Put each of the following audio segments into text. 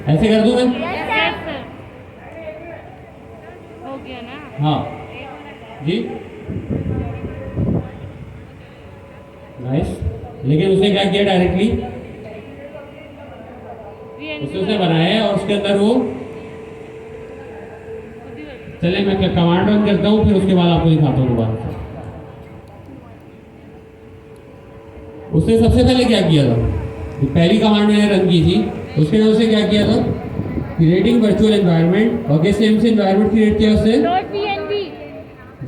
ऐसे कर दूं मैं? यस सर, हो गया ना? हाँ जी, नाइस। लेकिन उसने क्या किया डायरेक्टली, उसने बनाया है और उसके अंदर वो, चले मैं कमांड रन करता हूँ फिर उसके बाद आपको दिखाता हूँ दोबारा से। उसने सबसे पहले क्या किया था, पहली कमांड मैंने रन की थी, उसके बाद उसने क्या किया था, क्रिएटिंग वर्चुअल एनवायरनमेंट, और किस नेम से एनवायरनमेंट क्रिएट किया उसने,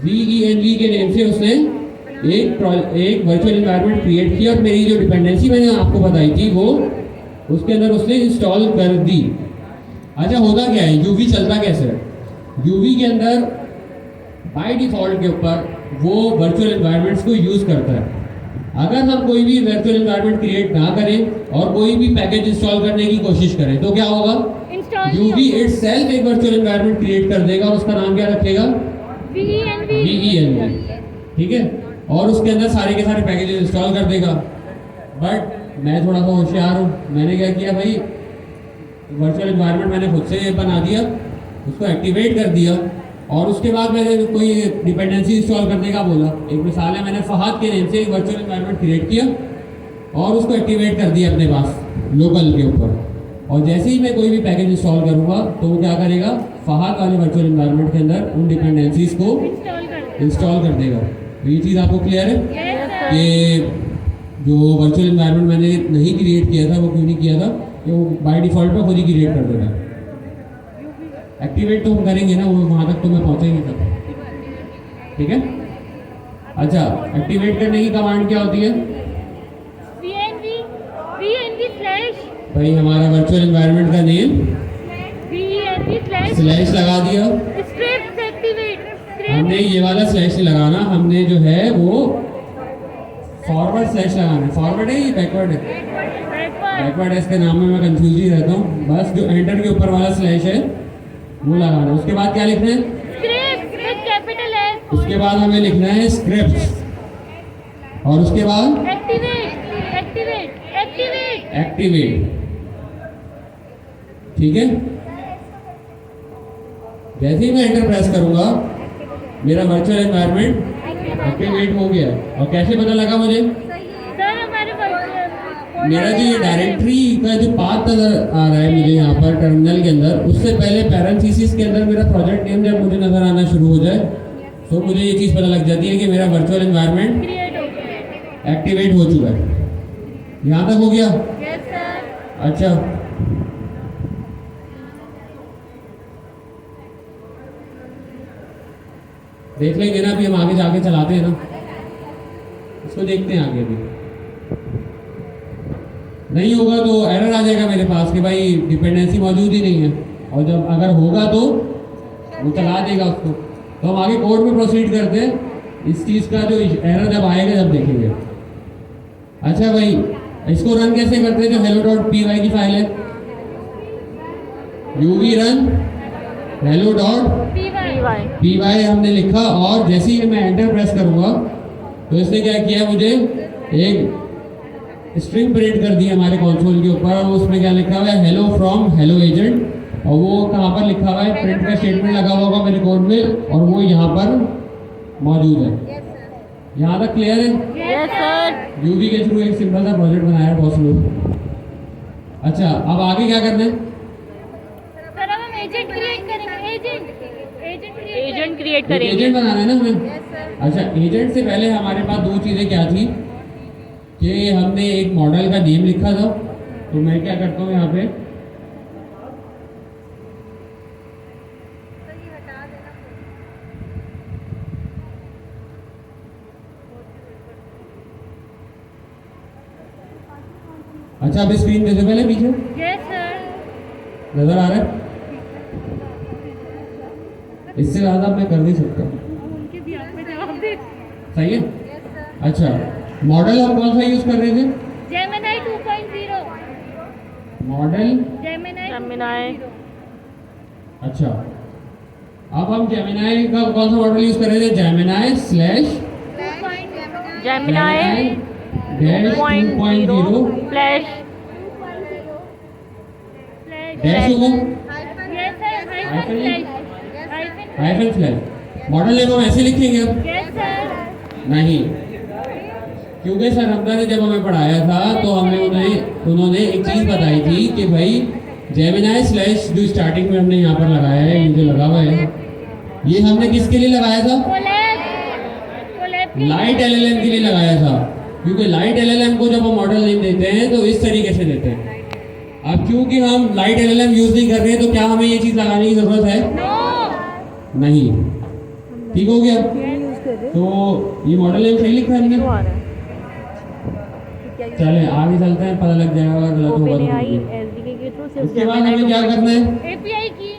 VENV के नेम से उसने एक वर्चुअल एनवायरनमेंट क्रिएट किया, और मेरी जो डिपेंडेंसी मैंने आपको बताई थी वो उसके अंदर उसने इंस्टॉल कर दी। अच्छा होता क्या है, यूवी चलता कैसे है, यूवी के अंदर बाय डिफॉल्ट के ऊपर वो वर्चुअल एनवायरनमेंट्स को यूज़ करता है। अगर हम कोई भी वर्चुअल एनवायरनमेंट क्रिएट ना करें और कोई भी पैकेज इंस्टॉल करने की कोशिश करें तो क्या होगा, यूवी इटसेल्फ एक वर्चुअल एनवायरनमेंट क्रिएट कर देगा, उसका नाम क्या रखेगा, VENV, ठीक है, और उसके अंदर सारे के सारे पैकेजेस इंस्टॉल कर देगा। बट मैं थोड़ा सा होशियार हूँ, मैंने क्या किया भाई, वर्चुअल एनवायरनमेंट मैंने खुद से बना दिया, उसको एक्टिवेट कर दिया, और उसके बाद मैंने कोई डिपेंडेंसी इंस्टॉल करने का बोला। एक मिसाल है, मैंने फहद के नेम से एक वर्चुअल एनवायरनमेंट क्रिएट किया और उसको एक्टिवेट कर दिया अपने पास लोकल के ऊपर, और जैसे ही मैं कोई भी पैकेज इंस्टॉल करूँगा तो वो क्या करेगा, फहद वाले वर्चुअल एनवायरनमेंट के अंदर उन डिपेंडेंसीज को इंस्टॉल कर देगा। तो ये चीज़ आपको क्लियर है कि जो वर्चुअल एनवायरनमेंट मैंने नहीं क्रिएट किया था वो क्यों नहीं किया था, कि वो बाय डिफ़ॉल्ट पे खुद ही क्रिएट कर देगा। एक्टिवेट तो हम करेंगे ना, वो वहाँ तक तो मैं पहुँचेंगे तब, ठीक है। अच्छा, एक्टिवेट करने की कमांड क्या होती है, भाई हमारा वर्चुअल एनवायरनमेंट का नेम स्लैश लगा दिया, हमने ये वाला स्लैश नहीं लगाना, हमने जो है वो फॉरवर्ड स्लैश लगाना है। फॉरवर्ड है ये बैकवर्ड है, बैकवर्ड है, इसके नाम में मैं कंफ्यूज ही रहता हूँ। बस जो एंटर के ऊपर वाला स्लैश है वो लगाना। उसके बाद क्या लिखना है, उसके बाद हमें लिखना है स्क्रिप्ट, और उसके बाद एक्टिवेट, ठीक है। जैसे ही मैं एंटर प्रेस करूंगा मेरा वर्चुअल एनवायरनमेंट एक्टिवेट हो गया। और कैसे पता लगा मुझे, मेरा जो ये डायरेक्टरी का जो पाथ नजर आ रहा है मुझे यहाँ पर टर्मिनल के अंदर, उससे पहले पैरेंथेसिस के अंदर मेरा प्रोजेक्ट नेम जब मुझे नजर आना शुरू हो जाए तो मुझे ये चीज़ पता लग जाती है कि मेरा वर्चुअल एनवायरनमेंट एक्टिवेट हो चुका है। यहाँ तक हो गया? अच्छा, देख लेंगे ना, अभी हम आगे जाके चलाते हैं ना, इसको देखते हैं आगे। भी नहीं होगा तो एरर आ जाएगा मेरे पास कि भाई डिपेंडेंसी मौजूद ही नहीं है, और जब अगर होगा तो वो चला देगा उसको। तो हम आगे कोड में प्रोसीड करते हैं, इस चीज़ का जो एरर जब आएगा जब देखेंगे। अच्छा भाई, इसको रन कैसे करते हैं, जो hello.py की फाइल है, uv रन hello.py हमने लिखा, और जैसे ही मैं एंटर प्रेस करूंगा तो इसने क्या किया, मुझे एक स्ट्रिंग प्रिंट कर दी हमारे कंसोल के ऊपर, और उसमें क्या लिखा हुआ है, हेलो फ्रॉम हेलो एजेंट, और वो कहाँ पर लिखा हुआ है, प्रिंट का स्टेटमेंट लगा हुआ होगा मेरे कोड में, और वो यहाँ पर मौजूद है। यहाँ तक क्लियर है? Yes sir. यूवी के थ्रू एक सिंपल सा प्रोजेक्ट बनाया है बहुत लोग। अच्छा, अब आगे क्या करना है, सर अब हम एजेंट क्रिएट करेंगे, एजेंट क्रिएट करेंगे, एजेंट बनाना है ना हमें। अच्छा, एजेंट से पहले हमारे पास दो चीज़ें क्या थी कि हमने एक मॉडल का नेम लिखा था, तो मैं क्या करता हूँ यहाँ पे, अच्छा अब स्क्रीन पे से पहले पीछे यस सर, नजर आ रहा है, इससे ज़्यादा मैं कर नहीं सकता, उनके भी आप में जवाब दे। सही है। अच्छा, मॉडल हम कौन सा यूज़ कर रहे थे, जेमिनी 2.0, मॉडल जेमिनी। अच्छा, अब हम जेमिनी का कौन सा मॉडल यूज़ कर रहे थे, Gemini slash Gemini 2.0 flash dash होगा, yes sir, hyphen slash, hyphen slash. Model name हम ऐसे लिखेंगे अब? Yes sir. नहीं, क्योंकि सर हमदा ने जब हमें पढ़ाया था तो हमें उन्होंने एक चीज़ बताई थी कि भाई जेमिनाई स्लैश जो स्टार्टिंग में हमने यहाँ पर लगाया है, ये जो लगा हुआ है, ये हमने किसके लिए लगाया था? कोलैब, लाइट एलएलएम के लिए लगाया था, क्योंकि लाइट एलएलएम को जब हम मॉडल नेम देते हैं तो इस तरीके से देते हैं। अब क्योंकि हम लाइट एलएलएम यूज़ नहीं कर रहे हैं तो क्या हमें ये चीज़ लगाने की ज़रूरत है? नो, नहीं। ठीक हो गया? तो ये मॉडल नेम सही लिखा है हमने? चले आगे चलते हैं, पता लग जाएगा अगर गलत होगा तो। उसके बाद हमें क्या करना है? एपीआई की,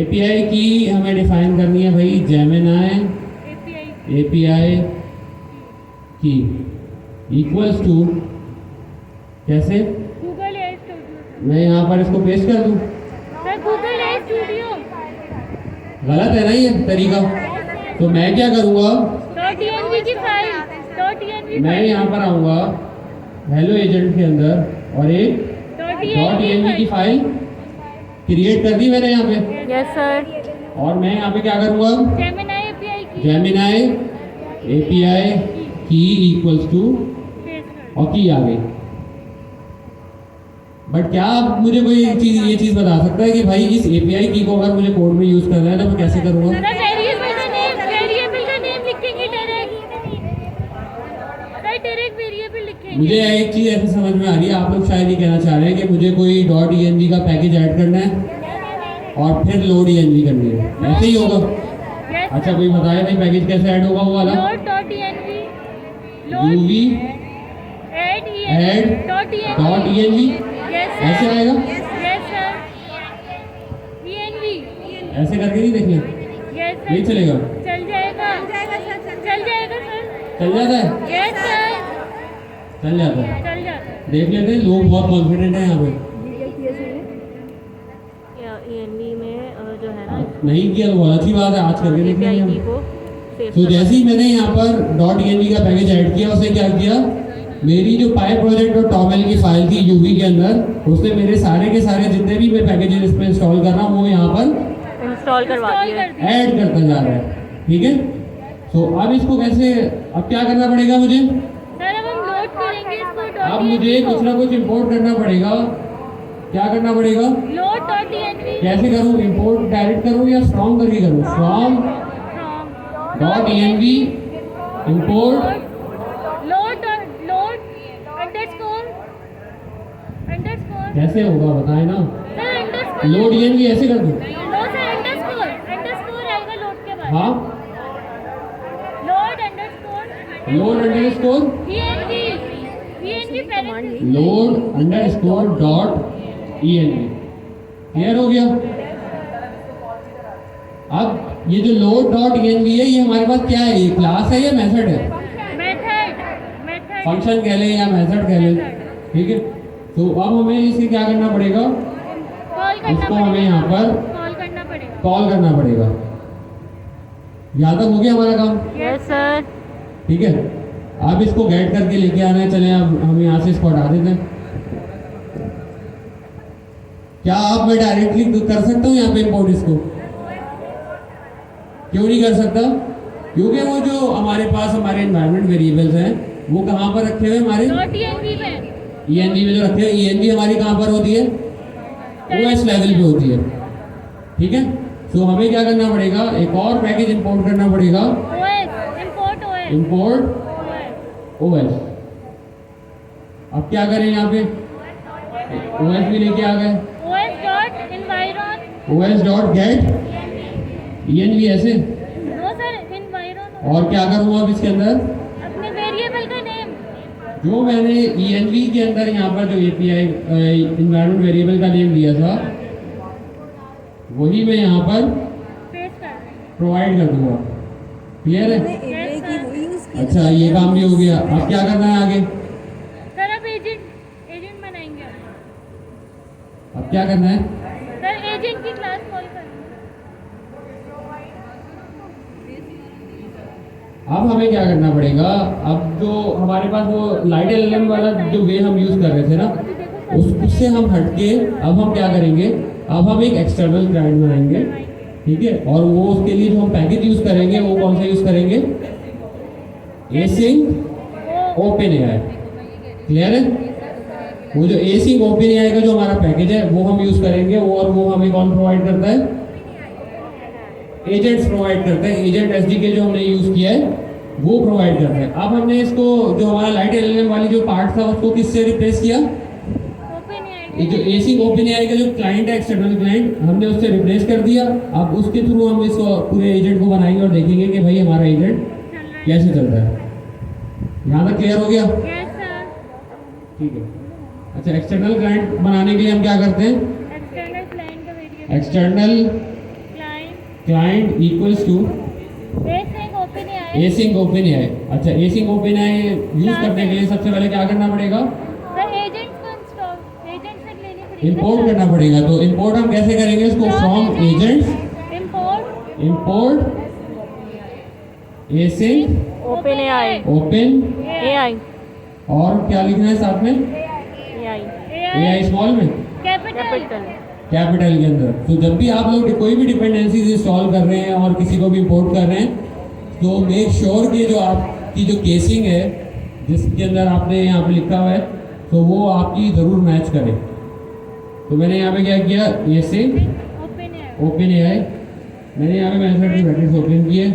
एपीआई की हमें डिफाइन करनी है भाई, जेमिनाई एपीआई की इक्वल्स टू, कैसे? गूगल ए स्टूडियो। मैं यहाँ पर इसको पेस्ट कर दूँ? सर गूगल ए स्टूडियो गलत है ना ये तरीका? तो मैं क्या करूँगा, .env की फाइल, .env मैं यहाँ पर आऊँगा हेलो एजेंट के अंदर और एक .env की फाइल क्रिएट कर दी मैंने यहाँ पे। Yes sir. और मैं यहाँ पे क्या करूँगा, जेमिनाई एपीआई की, जेमिनाई एपीआई की इक्वल्स टू, और की आ गई। बट क्या आप मुझे कोई ये चीज़ बता सकता है कि भाई इस एपीआई की को अगर मुझे कोड में यूज़ करना है तो मैं कैसे करूँगा? वेरिएबल का नेम लिखेंगे डायरेक्ट वेरिएबल लिखेंगे। मुझे एक चीज़ ऐसे समझ में आ रही है, आप लोग शायद ये कहना चाह रहे हैं कि मुझे कोई .env का पैकेज ऐड करना है और फिर लोड env करनी है, ऐसे ही होगा? अच्छा कोई बताए भाई पैकेज कैसे ऐड होगा वो वाला? load.env, uv add .env ऐसे आएगा? यस सर, env ऐसे करके नहीं देख लें, यस सर, नहीं चलेगा? चल जाएगा, चल जाएगा सर, चल जाता है? यस सर, चल जाता है, चल जाता है। देख लेते हैं। लोग बहुत कॉन्फिडेंट हैं यहाँ पे। ENV में जो है ना, नहीं किया तो बहुत अच्छी बात है, आज करके देख लेंगे API हम। को सेव तो जैसे ही मैंने यहाँ पर .env का पैकेज ऐड किया, उसने क्या किया, मेरी जो पाई प्रोजेक्ट और टॉमेल की फाइल थी यूवी के अंदर, उसने मेरे सारे के सारे जितने भी मैं पैकेजेस इस पर इंस्टॉल कर रहा हूँ वो यहाँ पर इंस्टॉल करवा दिया। ऐड करता जा रहा है। ठीक है, तो अब इसको कैसे, अब क्या करना पड़ेगा मुझे? सर अब हम लोड करेंगे इसको अब मुझे कुछ ना कुछ इंपोर्ट करना पड़ेगा। क्या करना पड़ेगा? load.env कैसे करूँ? इंपोर्ट डायरेक्ट करूँ या फ्रॉम करके करूँ? From .env import load underscore कैसे होगा बताए ना? सर अंडरस्कोर लोड env ऐसे कर दूँ? नो सर अंडरस्कोर आएगा लोड के बाद। हाँ, load underscore load underscore env पहले लोड अंडरस्कोर .env क्लियर हो गया? अब ये जो लोड .env है ये हमारे पास क्या है? ये क्लास है या मेथड है? मेथड फंक्शन कह लें या मेथड कह लें, ठीक है। तो अब हमें इसे क्या करना पड़ेगा? कॉल करना इसको हमें यहाँ पर पड़ेगा। कॉल करना पड़ेगा। यहाँ तक हो गया हमारा काम? Yes sir. ठीक है, अब इसको गेट करके लेके आना है। चलें अब हम यहाँ से इसको हटा देते हैं। क्या आप मैं डायरेक्टली कर सकता हूँ यहाँ पे इंपोर्ट इसको? क्यों नहीं कर सकता? क्योंकि वो जो हमारे पास हमारे एनवायरनमेंट वेरिएबल्स हैं वो कहाँ पर रखे हुए हमारे? env में जो रखे हैं। env हमारी कहाँ पर होती है? OS लेवल पे होती है। ठीक है, तो हमें क्या करना पड़ेगा? एक और पैकेज इंपोर्ट करना पड़ेगा। Import OS। अब क्या करें यहाँ पे? OS भी लेके आ गए। OS डॉट गेट env ऐसे। और क्या करूँ अब इसके अंदर? अपने वेरिएबल का नेम जो मैंने env के अंदर यहाँ पर जो API इन्वायरमेंट वेरिएबल का नेम दिया था वही मैं यहाँ पर पेस्ट कर प्रोवाइड कर दूंगा। क्लियर है? Yes, sir. अच्छा, ये काम भी हो गया। अब क्या करना है आगे? सर अब एजेंट बनाएंगे। अब क्या करना है? सर एजेंट की क्लास कॉल करेंगे। अब हमें क्या करना पड़ेगा? अब जो हमारे पास वो लाइट एलएलएम वाला जो वे हम यूज़ कर रहे थे ना, अभी देखो उससे हम हटके अब हम क्या करेंगे, अब हम एक एक्सटर्नल क्लाइंट बनाएंगे, ठीक है। और वो उसके लिए जो हम पैकेज यूज करेंगे वो कौन सा यूज करेंगे, एसिंक ओपन एआई। क्लियर है? वो जो एसिंक ओपन एआई का जो हमारा पैकेज है वो हम यूज करेंगे, और वो हमें कौन प्रोवाइड करता है, एजेंट्स प्रोवाइड करते हैं। एजेंट एसडीके जो हमने यूज किया है वो प्रोवाइड करते हैं। अब हमने इसको जो हमारा लाइट एलएलएम वाली जो पार्ट था उसको किससे रिप्लेस किया, ये जो एसिंक ओपन एआई का जो क्लाइंट है एक्सटर्नल क्लाइंट, हमने उससे रिप्लेस कर दिया। अब उसके थ्रू हम इस पूरे एजेंट को बनाएंगे और देखेंगे कि भाई हमारा एजेंट कैसे चलता है। यहाँ तक क्लियर हो गया? Yes sir. ठीक है। अच्छा, एक्सटर्नल क्लाइंट बनाने के लिए हम क्या करते हैं, एक्सटर्नल क्लाइंट का variable external client equals to async OpenAI. Async OpenAI. अच्छा, एसिंक ओपन एआई यूज करने के लिए सबसे पहले क्या करना पड़ेगा, सर एजेंट्स को इंस्टॉल एजेंट्स से लेनी पड़ेगी। इंपोर्ट करना पड़ेगा। तो इंपोर्ट हम कैसे करेंगे इसको, from agents import async open AI open, AI और क्या लिखना है साथ में, एआई एआई स्मॉल में कैपिटल। कैपिटल के अंदर। तो जब भी आप लोग कोई भी डिपेंडेंसीज इंस्टॉल कर रहे हैं और किसी को भी इंपोर्ट कर रहे हैं, तो मेक श्योर कि जो आपकी जो केसिंग है जिसके अंदर आपने यहाँ पे लिखा हुआ है तो वो आपकी ज़रूर मैच करे। तो मैंने यहाँ पे क्या किया, ये से ओपन एआई, मैंने यहाँ पे मेथड की ब्रैकेट्स ओपन किए,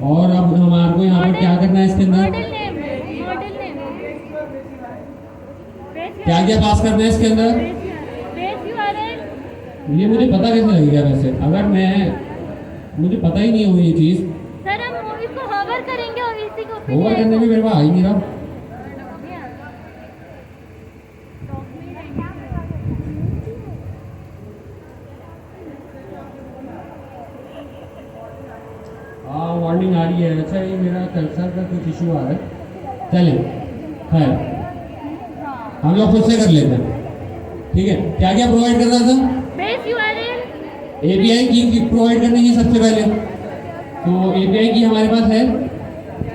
और अब हमारे को यहाँ पे क्या करना है इसके अंदर, मॉडल नेम क्या क्या पास करना है इसके अंदर, बेस यूआरएल। ये मुझे पता कैसे लगेगा वैसे, अगर मुझे पता ही नहीं हो ये चीज़, सर हम इसको होवर करेंगे और इसी को ओवर करने में मेरे पास आ ही नहीं रहा। हाँ, वार्निंग आ रही है। अच्छा, ये मेरा कर्सर का कुछ इशू आ रहा है, चलें खैर हम लोग खुद से कर लेते हैं, ठीक है। क्या क्या प्रोवाइड करना था, बेस यूआरएल एपीआई की प्रोवाइड करनी है सबसे पहले। तो एपीआई की हमारे पास है,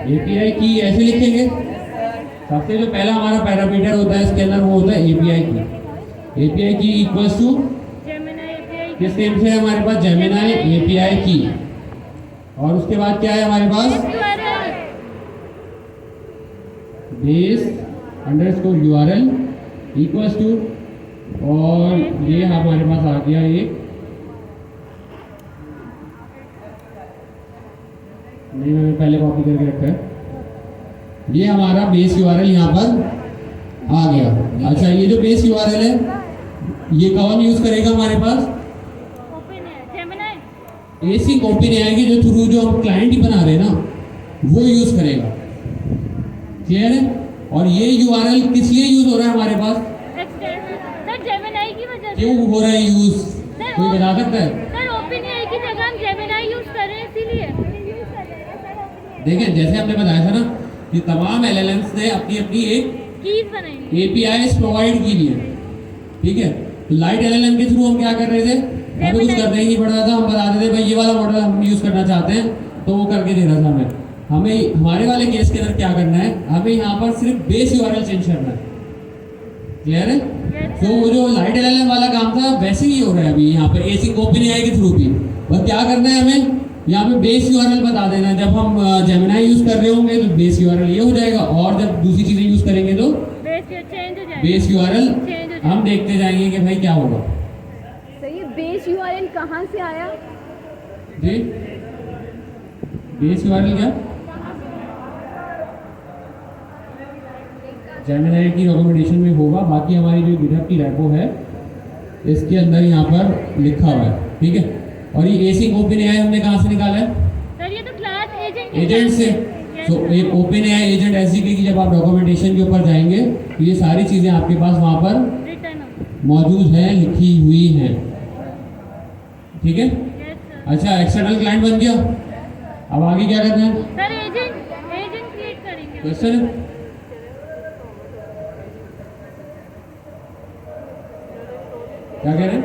एपीआई की ऐसे लिखेंगे, सबसे जो पहला हमारा पैरामीटर होता है इसके अंदर वो होता है एपीआई की। एपीआई की इक्वल्स टू जेमिनी एपीआई किस नेम से है हमारे पास, जेमिनी एपीआई की। और उसके बाद क्या है हमारे पास, URL base underscore URL equals to, और ये हमारे पास आ गया एक, नहीं मैंने पहले कॉपी करके रखा है, ये हमारा बेस यूआरएल यहाँ पर आ गया। अच्छा, ये जो बेस यूआरएल है ये कौन यूज करेगा हमारे पास, ओपन है जेमिनी एसिंक ओपन एआई के जो थ्रू जो हम क्लाइंट ही बना रहे हैं ना वो यूज करेगा। क्लियर है? और ये यूआरएल किस लिए यूज हो रहा है हमारे पास, एक्सटेंशन सर जेमिनी की वजह से। क्यों हो रहा है यूज, कोई बता सकता है? सर ओपन एआई की जगह हम जेमिनी यूज कर रहे हैं इसीलिए। देखिए, जैसे हमने बताया था ना कि तमाम एलएलएम्स ने अपनी अपनी एक कीज बनाई एपीआई प्रोवाइड की है, ठीक है। तो लाइट एलएलएम के थ्रू हम क्या कर रहे थे, हमें कुछ करना ही नहीं पड़ रहा था, हम बता रहे थे भाई ये वाला मॉडल हम यूज करना चाहते हैं, तो वो करके दे रहा था हमें हमारे वाले केस के अंदर क्या करना है, हमें यहाँ पर सिर्फ बेस यूआरएल चेंज करना है। क्लियर है? तो वो जो लाइट एलएलएम वाला काम था वैसे ही हो रहा है अभी यहाँ पर एसिंक ओपन एआई के थ्रू भी। बस क्या करना है, हमें यहाँ पे बेस यूआरएल बता देना है। जब हम जेमिनी यूज कर रहे होंगे तो बेस यूआरएल ये हो जाएगा, और जब दूसरी चीजें यूज करेंगे तो बेस यूआरएल हम देखते जाएंगे कि भाई क्या होगा। सही है। बेस यूआरएल कहाँ से आया? जी, बेस यूआरएल क्या, जेमिनी की डॉक्यूमेंटेशन में होगा, बाकी हमारी जो गिटहब की रेपो है इसके अंदर यहाँ पर लिखा हुआ है, ठीक है। और ये एसिंक ओपन एआई हमने कहाँ से निकाला है, सर ये तो क्लास एजेंट से। तो एक ओपन एआई एजेंट एसडीके की जब आप डॉक्यूमेंटेशन के ऊपर जाएंगे तो ये सारी चीज़ें आपके पास वहाँ पर मौजूद हैं, लिखी हुई हैं, ठीक है। अच्छा, एक्सटर्नल क्लाइंट बन गया, अब आगे क्या करना है, सर एजेंट क्रिएट करेंगे। क्वेश्चन क्या कह रहे हैं,